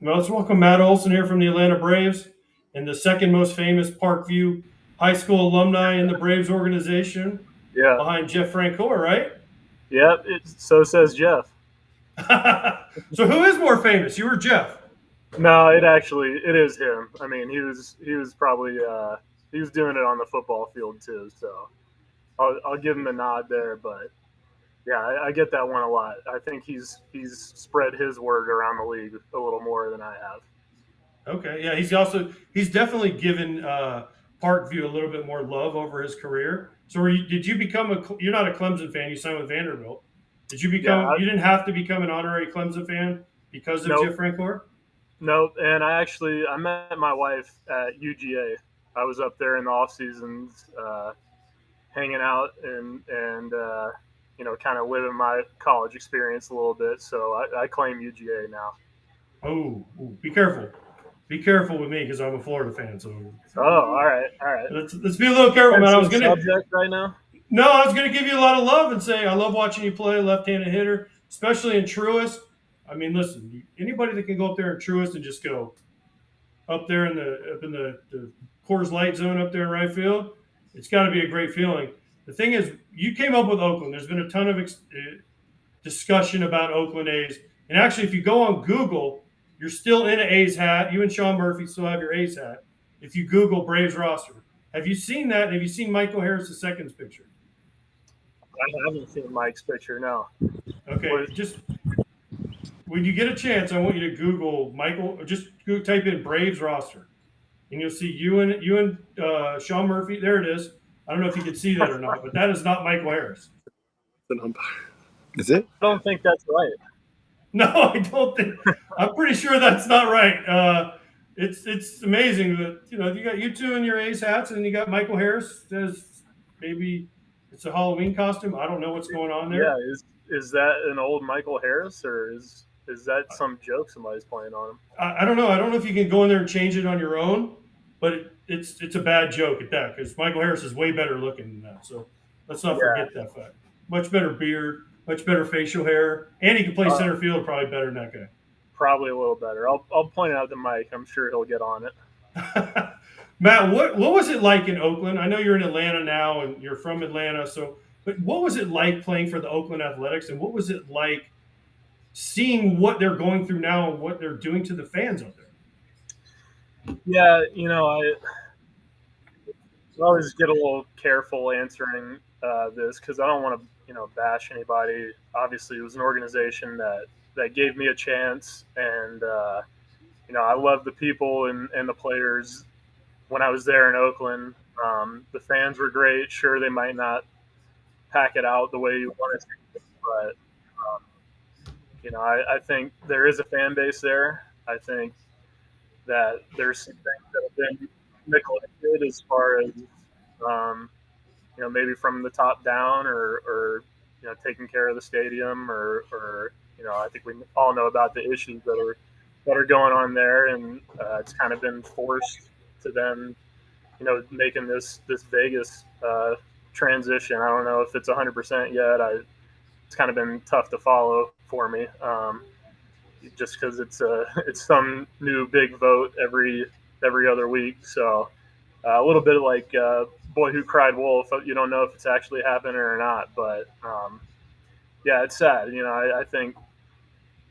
Well, let's welcome Matt Olson here from the Atlanta Braves and the second most famous Parkview High School alumni in the Braves organization Yeah. behind Jeff Francoeur, right? Yep. So says Jeff. So who is more famous, you or Jeff? No, it is him. I mean, he was probably he was doing it on the football field too. So I'll give him a nod there. But yeah, I get that one a lot. I think he's spread his word around the league a little more than I have. Okay, yeah, he's definitely given Parkview a little bit more love over his career. So did you become you're not a Clemson fan, you signed with Vanderbilt. Did you Yeah. you didn't have to become an honorary Clemson fan because of Nope. Jeff Francoeur? Nope. And I met my wife at UGA. I was up there in the off seasons, hanging out and kind of living my college experience a little bit. So I claim UGA now. Oh, ooh, be careful. Be careful with me because I'm a Florida fan. So Oh, all right, all right. let's be a little careful, man. Sensitive subject right now. No, I was gonna give you a lot of love and say I love watching you play, left-handed hitter, especially in Truist. I mean, listen, anybody that can go up there in Truist and just go up there in the Coors Light zone up there in right field, it's got to be a great feeling. The thing is, you came up with Oakland. There's been a ton of discussion about Oakland A's. And actually, if you go on Google, you're still in an A's hat. You and Sean Murphy still have your A's hat. If you Google Braves roster, have you seen that? Have you seen Michael Harris' second picture? I haven't seen Mike's picture. No. Okay, What, just when you get a chance, I want you to Google Michael. Or just type in Braves roster, and you'll see you and Sean Murphy. There it is. I don't know if you can see that or not, but that is not Michael Harris. An umpire. Is it? I don't think that's right. No, I don't think. I'm pretty sure that's not right. It's amazing that you got you two in your A's hats, and you got Michael Harris as maybe it's a Halloween costume. I don't know what's going on Yeah, there. is that an old Michael Harris or is that some joke somebody's playing on him? I don't know. I don't know if you can go in there and change it on your own, but it's a bad joke at that because Michael Harris is way better looking than that. So let's not Yeah. forget that fact. Much better beard, much better facial hair, and he can play Uh, center field probably better than that guy. Probably a little better. I'll point it out to Mike. I'm sure he'll get on it. Matt, what was it like in Oakland? I know you're in Atlanta now and you're from Atlanta, so but what was it like playing for the Oakland Athletics, and what was it like seeing what they're going through now and what they're doing to the fans out there? Yeah, I always get a little careful answering this because I don't want to bash anybody. Obviously, it was an organization that gave me a chance, and I love the people and the players when I was there in Oakland. The fans were great. Sure, they might not pack it out the way you want it to, but um, I think there is a fan base there. I think that there's some things that have been neglected as far as um, maybe from the top down or taking care of the stadium or I think we all know about the issues that are going on there, and it's kind of been forced to them, making this Vegas transition. I don't know if it's 100% yet. It's kind of been tough to follow for me, just because it's some new big vote every other week. So a little bit like Boy Who Cried Wolf. You don't know if it's actually happening or not, but yeah, it's sad. I think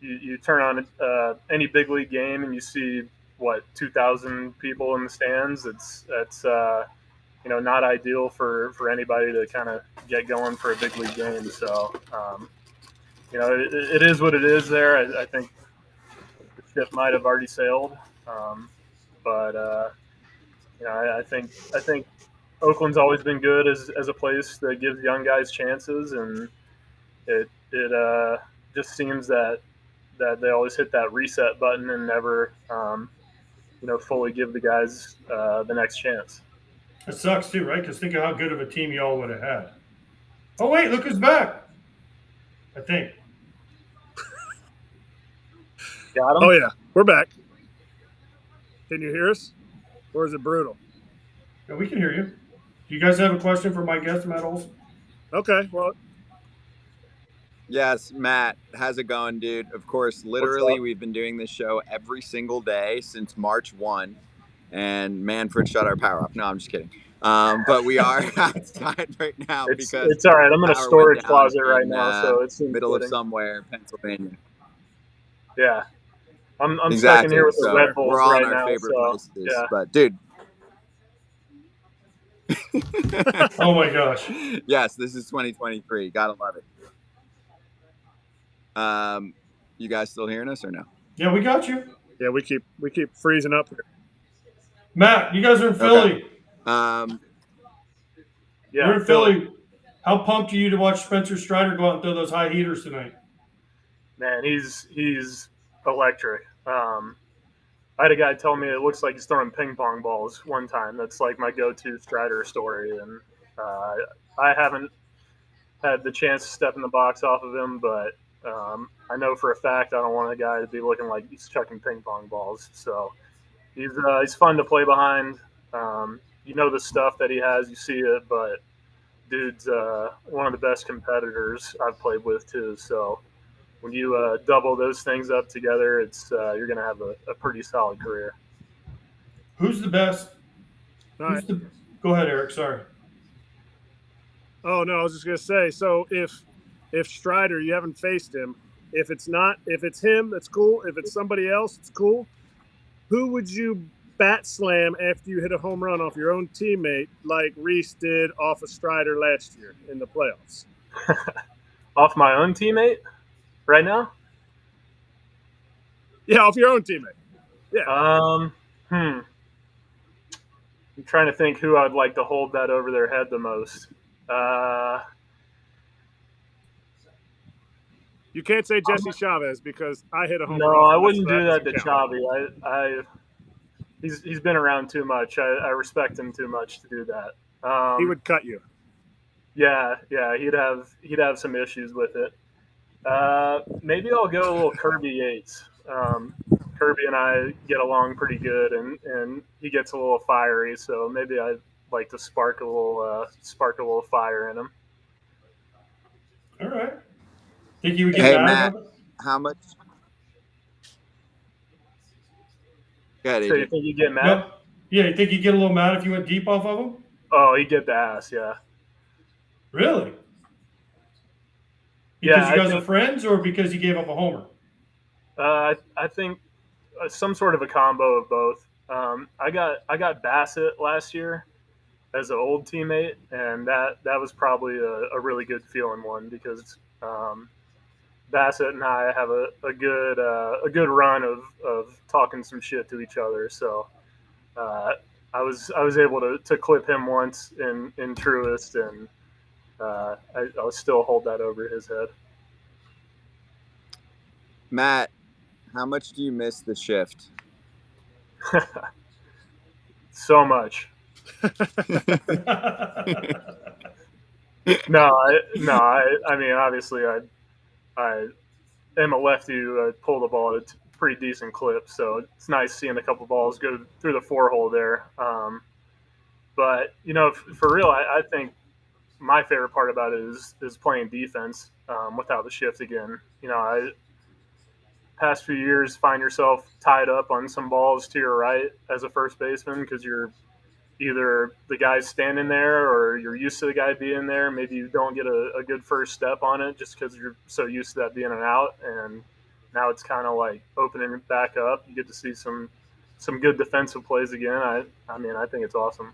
you turn on any big league game and you see what 2,000 people in the stands. It's not ideal for anybody to kind of get going for a big league game. So it is what it is. There, I think the ship might have already sailed, but I think Oakland's always been good as a place that gives young guys chances, and it just seems that they always hit that reset button and never fully give the guys the next chance. It sucks too, right? Because think of how good of a team y'all would have had. Oh wait, look who's back! I think. Got Oh them. yeah, we're back. Can you hear us? Or is it brutal? Yeah, we can hear you. Do you guys have a question for my guest, Matt Olson? Okay, well, Yes, Matt, how's it going, dude? Of course, literally, we've been doing this show every single day since March 1, and Manfred shut our power off. No, I'm just kidding. But we are outside right now because It's all right. I'm in a power went storage down closet right in now, so it seems middle of fitting. somewhere, Pennsylvania. Yeah, I'm stuck in here Exactly. with the So Red we're Bulls all in right our now. favorite So places. yeah, But, dude. Oh my gosh. Yes, this is 2023. Gotta love it. You guys still hearing us or no? Yeah, we got you. Yeah, we keep freezing up here. Matt, you guys are in Okay. Philly. yeah. You're in Philly. How pumped are you to watch Spencer Strider go out and throw those high heaters tonight? Man, he's electric. I had a guy tell me it looks like he's throwing ping pong balls one time. That's like my go-to Strider story, and I haven't had the chance to step in the box off of him, but I know for a fact I don't want a guy to be looking like he's chucking ping pong balls. So he's fun to play behind. You know the stuff that he has, you see it, but dude's one of the best competitors I've played with too. So when you double those things up together, it's you're going to have a pretty solid career. Who's the best? All right. Go ahead, Eric. Sorry. Oh no, I was just gonna say. So if Strider, you haven't faced him. If it's him, that's cool. If it's somebody else, it's cool. Who would you bat slam after you hit a home run off your own teammate, like Reese did off of Strider last year in the playoffs? Off my own teammate right now? Yeah, off your own teammate. Yeah. I'm trying to think who I'd like to hold that over their head the most. You can't say Jesse Chavez because I hit a home run. No, off I him, wouldn't so do that to count. Chavi. He's been around too much. I respect him too much to do that. He would cut you. Yeah, he'd have some issues with it. Maybe I'll go a little Kirby Yates. Kirby and I get along pretty good, and he gets a little fiery. So maybe I'd like to spark a little fire in him. All right. Think you would get Hey, mad Matt, about it? how much? Go ahead, So you AJ. think you get mad? No. Yeah, you think you'd get a little mad if you went deep off of him? Oh, he'd get the ass. Yeah. Really? Yeah, Because you I guys think- are friends, or because he gave up a homer? I think some sort of a combo of both. I got Bassett last year as an old teammate, and that was probably a really good feeling one because Bassett and I have a good run of talking some shit to each other. So I was able to clip him once in Truist, and I'll still hold that over his head. Matt, how much do you miss the shift? So much. No, I mean, obviously, I am a lefty who pull the ball at a pretty decent clip, so it's nice seeing a couple balls go through the four hole there. But for real, I think my favorite part about it is playing defense without the shift again. Past few years find yourself tied up on some balls to your right as a first baseman because you're either the guy's standing there or you're used to the guy being there. Maybe you don't get a good first step on it just because you're so used to that being an out. And now it's kind of like opening it back up. You get to see some good defensive plays again. I mean, I think it's awesome.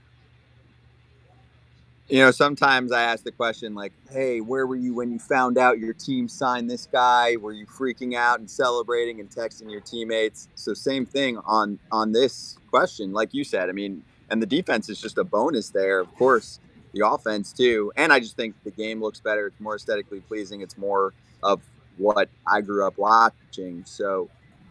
Sometimes I ask the question like, hey, where were you when you found out your team signed this guy? Were you freaking out and celebrating and texting your teammates? So same thing on this question, like you said. I mean, and the defense is just a bonus there, of course, the offense too. And I just think the game looks better. It's more aesthetically pleasing. It's more of what I grew up watching. So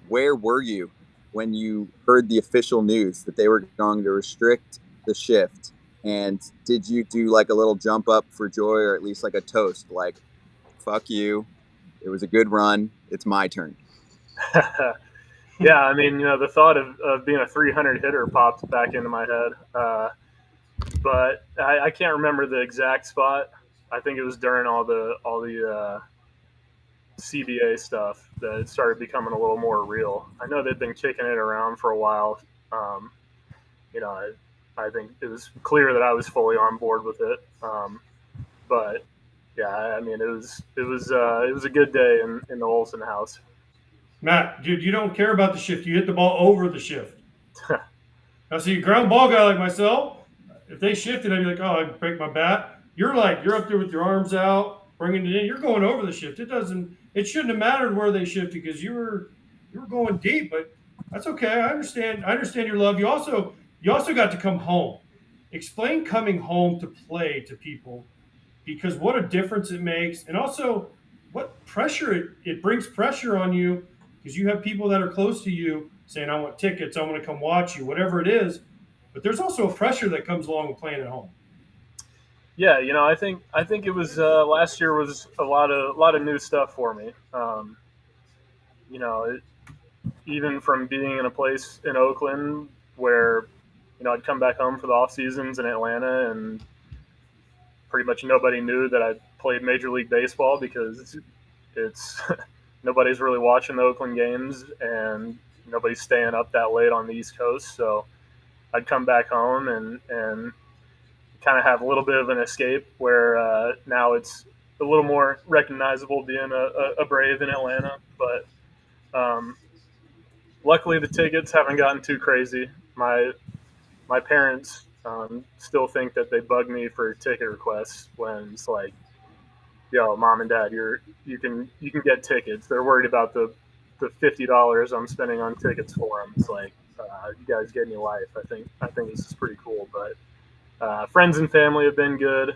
where were you when you heard the official news that they were going to restrict the shift? And did you do like a little jump up for joy, or at least like a toast, like, fuck you, it was a good run, it's my turn? Yeah, I mean, the thought of being a 300 hitter popped back into my head. But I can't remember the exact spot. I think it was during all the CBA stuff that it started becoming a little more real. I know they've been kicking it around for a while. You know, I think it was clear that I was fully on board with it. But yeah, I mean, it was a good day in the Olson house. Matt, dude, you don't care about the shift. You hit the ball over the shift. Now, see, a ground ball guy like myself, if they shifted, I'd be like, oh, I'd break my bat. You're up there with your arms out, bringing it in. You're going over the shift. It shouldn't have mattered where they shifted because you were going deep. But that's okay. I understand. I understand your love. You also got to come home. Explain coming home to play to people, because what a difference it makes, and also what pressure it brings pressure on you, because you have people that are close to you saying, I want tickets, I want to come watch you, whatever it is. But there's also a pressure that comes along with playing at home. Yeah, I think it was last year was a lot of new stuff for me. You know, even from being in a place in Oakland where I'd come back home for the off seasons in Atlanta, and pretty much nobody knew that I played Major League Baseball because it's nobody's really watching the Oakland games, and nobody's staying up that late on the East Coast. So I'd come back home and kind of have a little bit of an escape where now it's a little more recognizable being a Brave in Atlanta. But luckily, the tickets haven't gotten too crazy. My parents still think that they bug me for ticket requests when it's like, yo, mom and dad, you can get tickets. They're worried about the $50 I'm spending on tickets for them. It's like, you guys get me life. I think this is pretty cool. But friends and family have been good.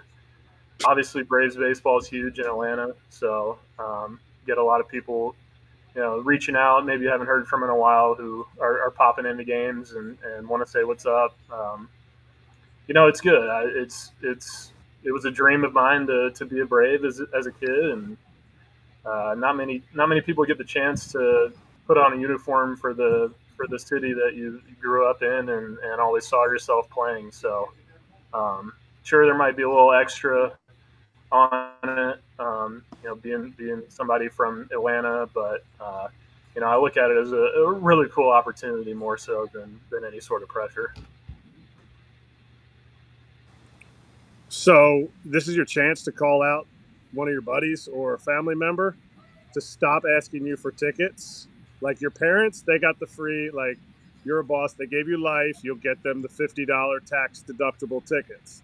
Obviously, Braves baseball is huge in Atlanta, so get a lot of people, reaching out. Maybe you haven't heard from in a while, who are popping into games and want to say what's up. It's good. It was a dream of mine to be a Brave as a kid, and not many people get the chance to put on a uniform for the city that you grew up in and always saw yourself playing. So sure, there might be a little extra on it, being somebody from Atlanta, but I look at it as a really cool opportunity, more so than any sort of pressure. So this is your chance to call out one of your buddies or a family member to stop asking you for tickets. Like your parents, they got the free, like you're a boss, they gave you life, you'll get them the $50 tax deductible tickets.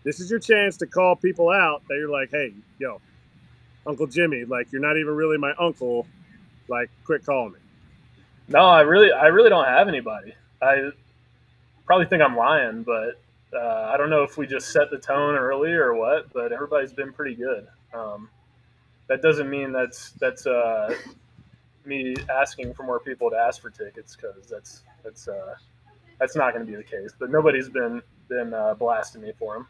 This is your chance to call people out that you're like, hey, yo, Uncle Jimmy, like you're not even really my uncle, like quit calling me. No, I really don't have anybody. I probably think I'm lying, but I don't know if we just set the tone early or what. But everybody's been pretty good. That doesn't mean that's me asking for more people to ask for tickets, because that's not going to be the case. But nobody's been blasting me for them.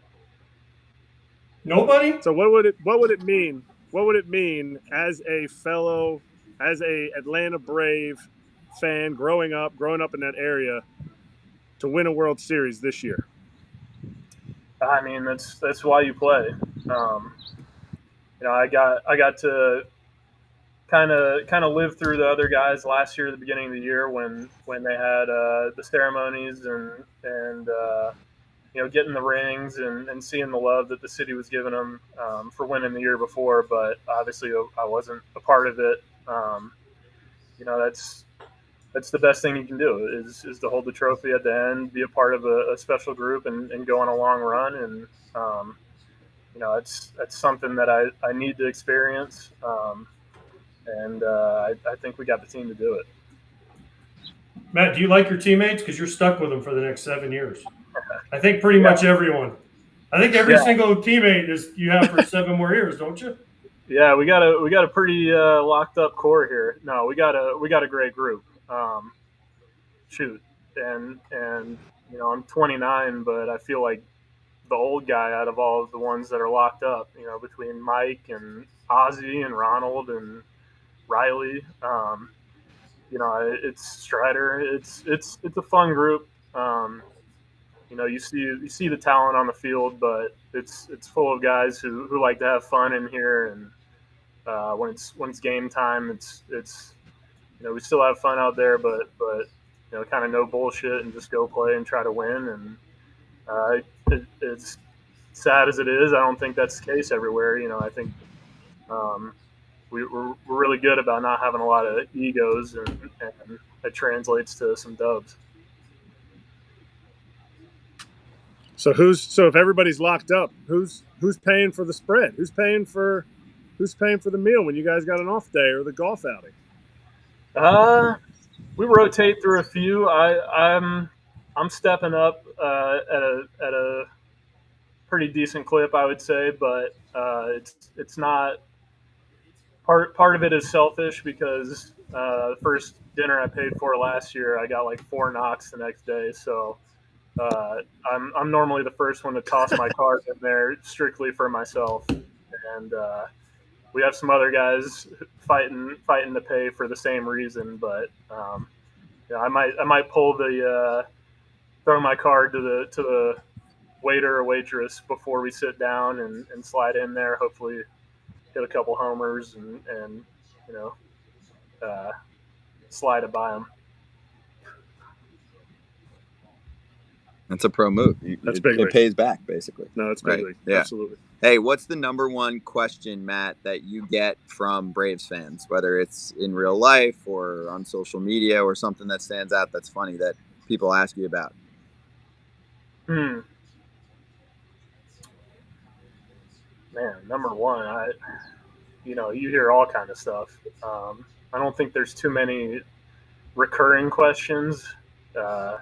Nobody? So what would it mean? What would it mean as a Atlanta Brave fan growing up in that area to win a World Series this year? I mean, that's why you play. I got to kind of live through the other guys last year at the beginning of the year when they had the ceremonies and getting the rings and seeing the love that the city was giving them for winning the year before. But obviously, I wasn't a part of it. That's the best thing you can do is to hold the trophy at the end, be a part of a special group, and go on a long run. And that's something that I need to experience. And I think we got the team to do it. Matt, do you like your teammates? Because you're stuck with them for the next 7 years. I think pretty much everyone. I think every single teammate is you have for 7 more years, don't you? Yeah, we got a pretty locked up core here. No, we got a great group. Shoot, and I'm 29, but I feel like the old guy out of all of the ones that are locked up. Between Mike and Ozzy and Ronald and Riley. It's Strider. It's a fun group. You see the talent on the field, but it's full of guys who like to have fun in here, and when it's game time, it's we still have fun out there, but kind of no bullshit and just go play and try to win. And it's sad as it is, I don't think that's the case everywhere. I think we're really good about not having a lot of egos, and it translates to some dubs. So if everybody's locked up, who's paying for the spread? Who's paying for the meal when you guys got an off day or the golf outing? We rotate through a few. I'm stepping up at a pretty decent clip, I would say, but it's not. Part of it is selfish because the first dinner I paid for last year, I got like 4 knocks the next day. So I'm normally the first one to toss my card in there strictly for myself, and we have some other guys fighting to pay for the same reason. But I might pull the throw my card to the waiter or waitress before we sit down and slide in there. Hopefully, hit a couple homers and slide it by them. That's a pro move. That's big. It pays back, basically. No, it's big. Right? Yeah. Absolutely. Hey, what's the number one question, Matt, that you get from Braves fans, whether it's in real life or on social media or something that stands out that's funny that people ask you about? Man, number one, you hear all kind of stuff. I don't think there's too many recurring questions. I'm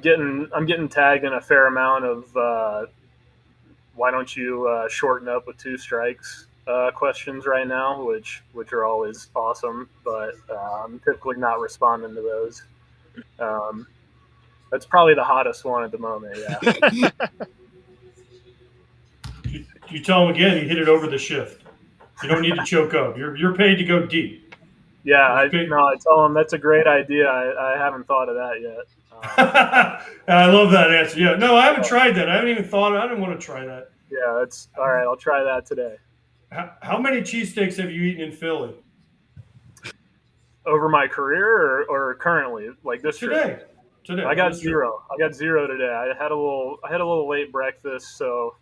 getting tagged in a fair amount of why don't you shorten up with 2 strikes questions right now, which are always awesome, but I'm typically not responding to those. That's probably the hottest one at the moment. Yeah. You tell them again, you hit it over the shift. You don't need to choke up. You're paid to go deep. Yeah, I tell them that's a great idea. I haven't thought of that yet. I love that answer. Yeah, no, I haven't tried that. I haven't even thought. I didn't want to try that. Yeah, that's all right. I'll try that today. How many cheesesteaks have you eaten in Philly? Over my career or currently, like this today? Today. I got 0. I got 0 today. I had a little late breakfast, so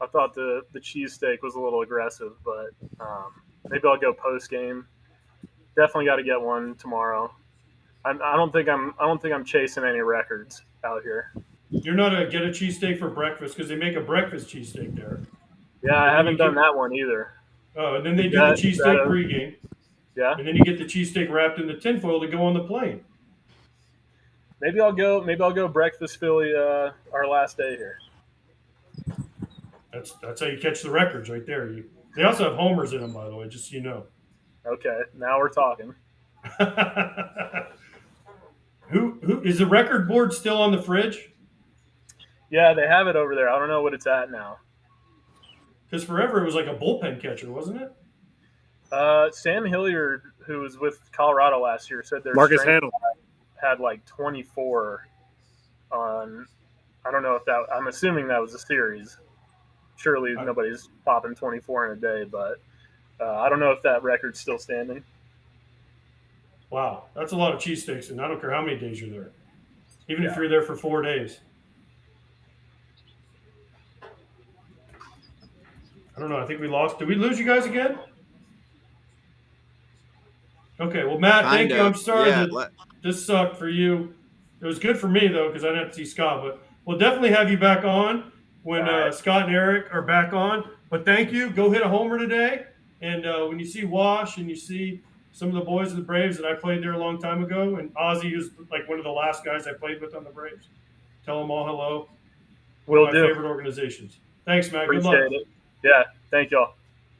I thought the cheesesteak was a little aggressive, but maybe I'll go post game. Definitely got to get one tomorrow. I don't think I'm chasing any records out here. You're not a get a cheesesteak for breakfast because they make a breakfast cheesesteak there. Yeah, I haven't done that one either. Oh, and then they do the cheesesteak pregame. Yeah. And then you get the cheesesteak wrapped in the tinfoil to go on the plane. Maybe I'll go breakfast Philly our last day here. That's how you catch the records right there. They also have homers in them, by the way, just so you know. Okay, now we're talking. Who is the record board still on the fridge? Yeah, they have it over there. I don't know what it's at now. Because forever it was like a bullpen catcher, wasn't it? Sam Hilliard, who was with Colorado last year, said their Marcus Hamill had like 24 on. I don't know if that. I'm assuming that was a series. Surely nobody's popping 24 in a day, but I don't know if that record's still standing. Wow, that's a lot of cheesesteaks, and I don't care how many days you're there, even if you're there for 4 days. I don't know. I think we lost. Did we lose you guys again? Okay. Well, Matt, thank you. I'm sorry that this sucked for you. It was good for me, though, because I didn't have to see Scott. But we'll definitely have you back on when Scott and Eric are back on. But thank you. Go hit a homer today. And when you see Wash and you see some of the boys of the Braves that I played there a long time ago, and Ozzy, who's like one of the last guys I played with on the Braves, tell them all hello. Will do. My favorite organizations. Thanks, Matt. Appreciate Good luck. It. Yeah, thank y'all.